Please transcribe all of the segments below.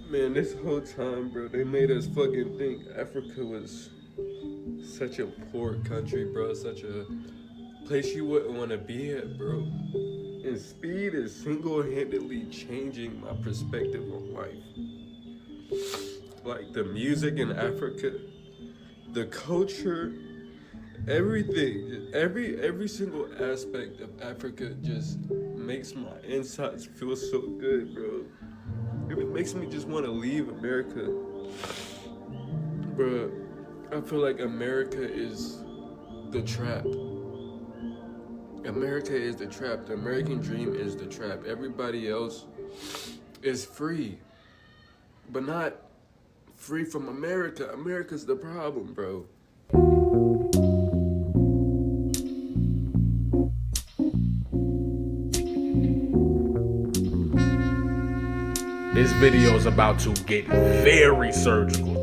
Man, this whole time, bro, they made us fucking think Africa was such a poor country, bro. Such a place you wouldn't want to be at, bro. And speed is single-handedly changing my perspective on life. Like the music in Africa, the culture, everything, every single aspect of Africa just makes my insides feel so good, bro. It makes me just want to leave America, bro. I feel like America is the trap. America is the trap. The American dream is the trap. Everybody else is free, but not free from America. America's the problem, bro. This video is about to get very surgical.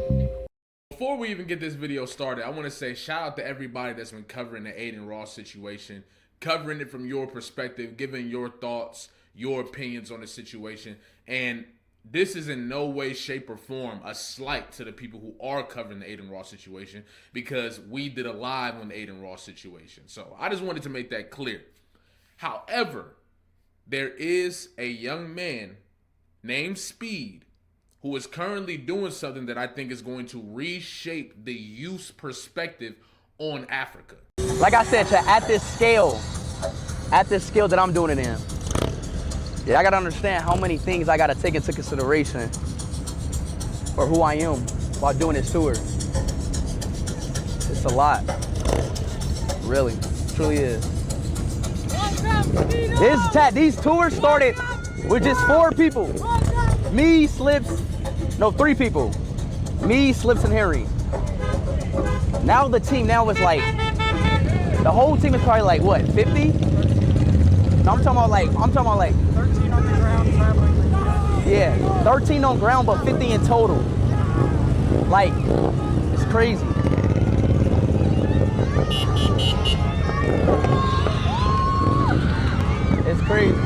Before we even get this video started, I want to say shout out to everybody that's been covering the Adin Ross situation, covering it from your perspective, giving your thoughts, your opinions on the situation. And this is in no way, shape, or form a slight to the people who are covering the Adin Ross situation, because we did a live on the Adin Ross situation. So I just wanted to make that clear. However, there is a young man named Speed who is currently doing something that I think is going to reshape the youth's perspective on Africa. Like I said, at this scale that I'm doing it in, yeah, I gotta understand how many things I gotta take into consideration for who I am while doing this tour. It's a lot, really, truly is. These tours started with just 4 people. Me, Slips, no, 3 people. Me, Slips, and Harry. Now the team now is like, the whole team is probably like, what, 50? No, I'm talking about like 13 on the ground, traveling. Yeah, 13 on ground, but 50 in total. Like, it's crazy. It's crazy.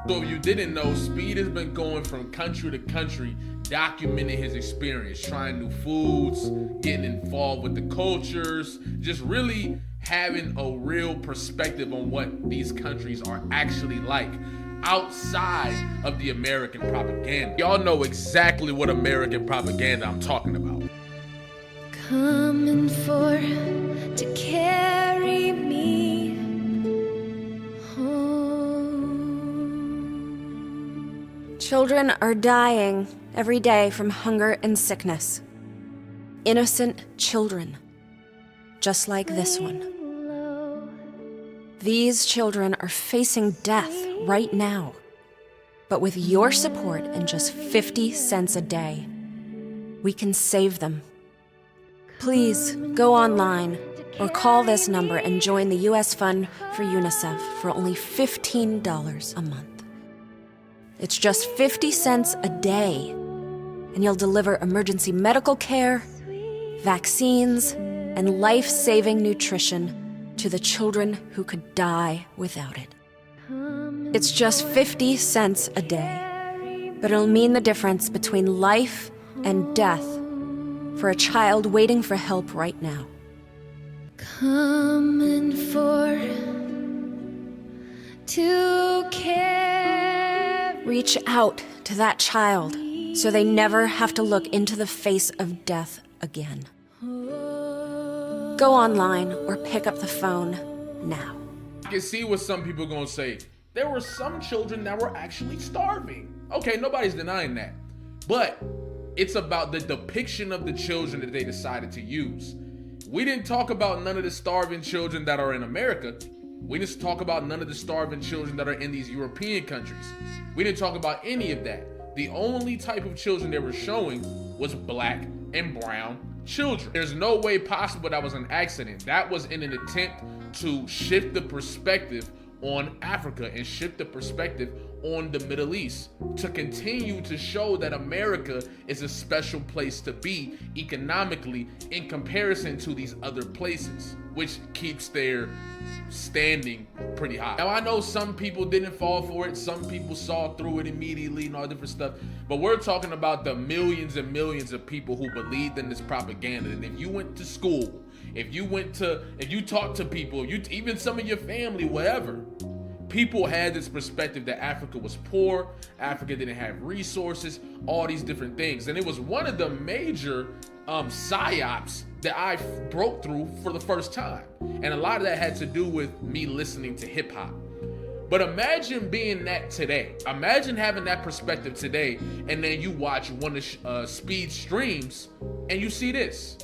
So if you didn't know, Speed has been going from country to country, documenting his experience, trying new foods, getting involved with the cultures, just really having a real perspective on what these countries are actually like outside of the American propaganda. Y'all know exactly what American propaganda I'm talking about. Coming for to carry me home. Children are dying every day from hunger and sickness. Innocent children, just like this one. These children are facing death right now. But with your support and just 50 cents a day, we can save them. Please go online or call this number and join the U.S. Fund for UNICEF for only $15 a month. It's just 50 cents a day, and you'll deliver emergency medical care, vaccines, and life-saving nutrition to the children who could die without it. It's just 50 cents a day, but it'll mean the difference between life and death for a child waiting for help right now. Coming for to care. Reach out to that child so they never have to look into the face of death again. Go online or pick up the phone now. I can see what some people are gonna say. There were some children that were actually starving. Okay, nobody's denying that. But it's about the depiction of the children that they decided to use. We didn't talk about none of the starving children that are in America. We didn't talk about none of the starving children that are in these European countries. We didn't talk about any of that. The only type of children they were showing was black and brown children. There's no way possible that was an accident. That was in an attempt to shift the perspective on Africa and shift the perspective on the Middle East, to continue to show that America is a special place to be economically in comparison to these other places, which keeps their standing pretty high. Now, I know some people didn't fall for it. Some people saw through it immediately and all different stuff, but we're talking about the millions and millions of people who believed in this propaganda. And if you went to school, if you talked to people, even some of your family, whatever, people had this perspective that Africa was poor, Africa didn't have resources, all these different things. And it was one of the major psyops that I broke through for the first time. And a lot of that had to do with me listening to hip hop. But imagine being that today. Imagine having that perspective today, and then you watch one of Speed's streams and you see this.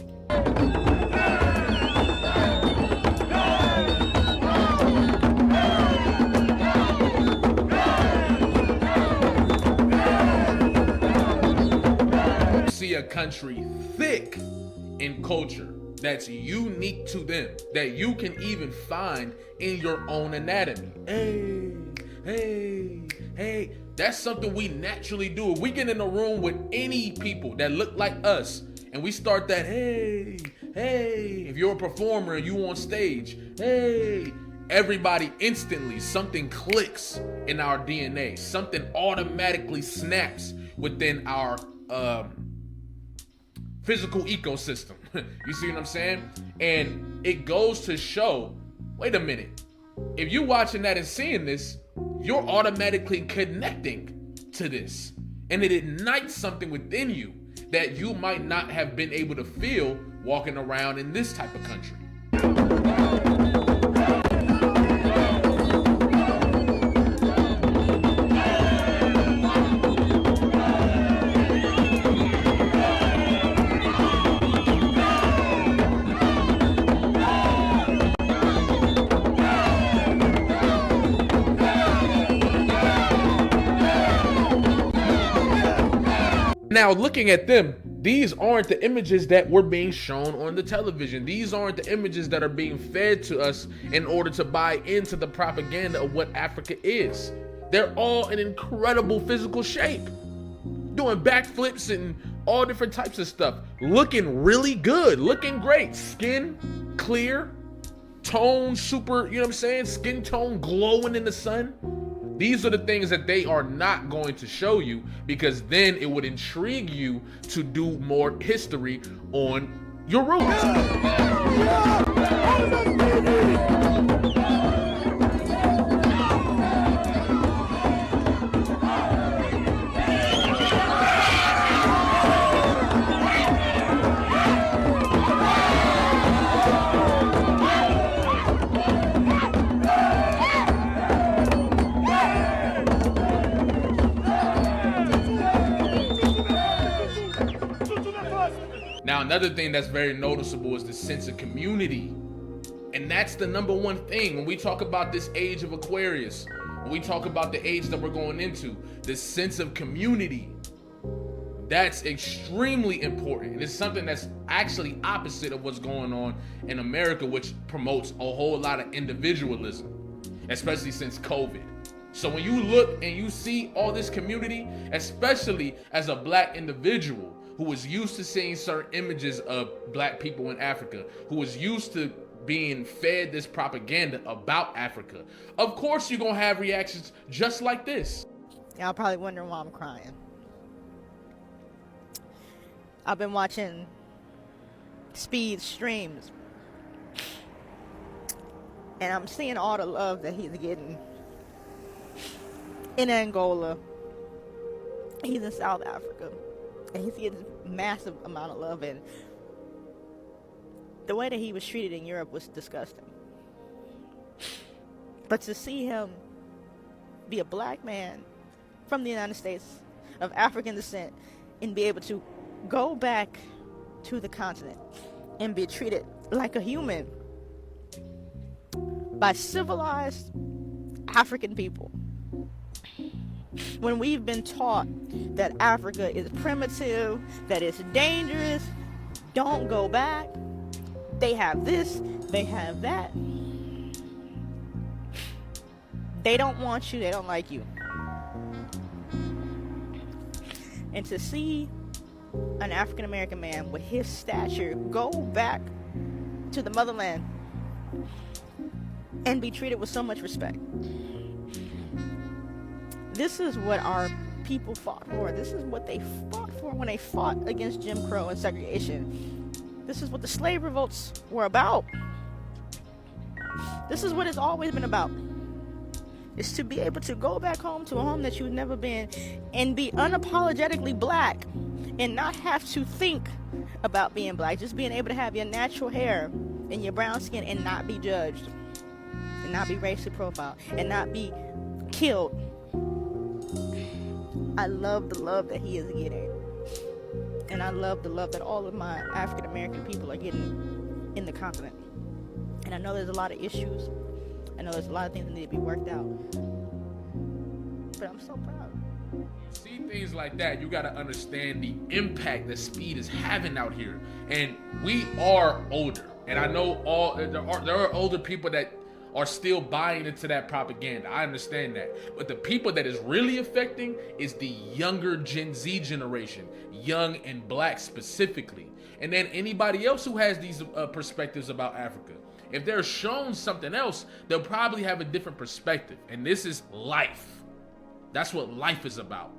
See a country thick in culture that's unique to them, that you can even find in your own anatomy. Hey, that's something we naturally do. If we get in a room with any people that look like us and we start that, hey, if you're a performer and you on stage, hey, everybody instantly, something clicks in our DNA. Something automatically snaps within our physical ecosystem. You see what I'm saying? And it goes to show, wait a minute, if you're watching that and seeing this, you're automatically connecting to this. And it ignites something within you that you might not have been able to feel walking around in this type of country. Now, looking at them, these aren't the images that were being shown on the television. These aren't the images that are being fed to us in order to buy into the propaganda of what Africa is. They're all in incredible physical shape, doing backflips and all different types of stuff, looking really good, looking great, skin clear, tone super, you know what I'm saying? Skin tone glowing in the sun. These are the things that they are not going to show you, because then it would intrigue you to do more history on your roots. Now, another thing that's very noticeable is the sense of community. And that's the number one thing when we talk about this age of Aquarius, when we talk about the age that we're going into, the sense of community. That's extremely important. And it's something that's actually opposite of what's going on in America, which promotes a whole lot of individualism, especially since COVID. So when you look and you see all this community, especially as a black individual who was used to seeing certain images of black people in Africa, who was used to being fed this propaganda about Africa, of course you're gonna have reactions just like this. Y'all probably wondering why I'm crying. I've been watching Speed streams, and I'm seeing all the love that he's getting in Angola. He's in South Africa, and he's getting massive amount of love, and the way that he was treated in Europe was disgusting. But to see him be a black man from the United States of African descent and be able to go back to the continent and be treated like a human by civilized African people. When we've been taught that Africa is primitive, that it's dangerous, don't go back, they have this, they have that. They don't want you, they don't like you. And to see an African American man with his stature go back to the motherland and be treated with so much respect. This is what our people fought for. This is what they fought for when they fought against Jim Crow and segregation. This is what the slave revolts were about. This is what it's always been about. Is to be able to go back home to a home that you've never been and be unapologetically black and not have to think about being black. Just being able to have your natural hair and your brown skin and not be judged and not be racially profiled and not be killed. I love the love that he is getting. And I love the love that all of my African American people are getting in the continent. And I know there's a lot of issues. I know there's a lot of things that need to be worked out. But I'm so proud. See things like that, you got to understand the impact that speed is having out here. And we are older. And I know there are older people that are still buying into that propaganda. I understand that. But the people that is really affecting is the younger Gen Z generation, young and black specifically. And then anybody else who has these perspectives about Africa. If they're shown something else, they'll probably have a different perspective. And this is life. That's what life is about.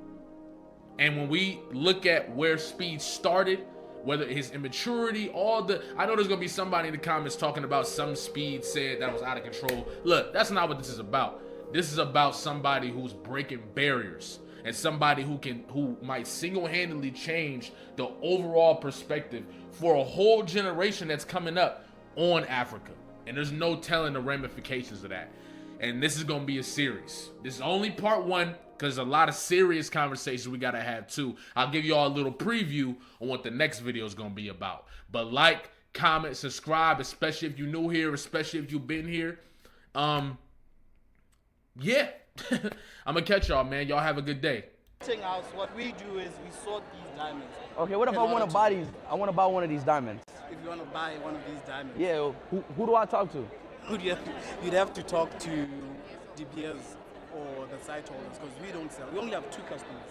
And when we look at where Speed started, whether his immaturity, I know there's gonna be somebody in the comments talking about some Speed said that was out of control. Look, that's not what this is about. This is about somebody who's breaking barriers and somebody who might single-handedly change the overall perspective for a whole generation that's coming up on Africa. And there's no telling the ramifications of that. And this is gonna be a series. This is only part 1, because there's a lot of serious conversations we gotta have too. I'll give you all a little preview on what the next video is gonna be about. But like, comment, subscribe, especially if you're new here, especially if you've been here. Yeah. I'm gonna catch y'all, man. Y'all have a good day. House, what we do is we sort these diamonds. Okay, what if I want to buy these? I want to buy one of these diamonds. If you want to buy one of these diamonds, Yeah, who do I talk to? you'd have to talk to De Beers or the site holders, because we don't sell. We only have 2 customers.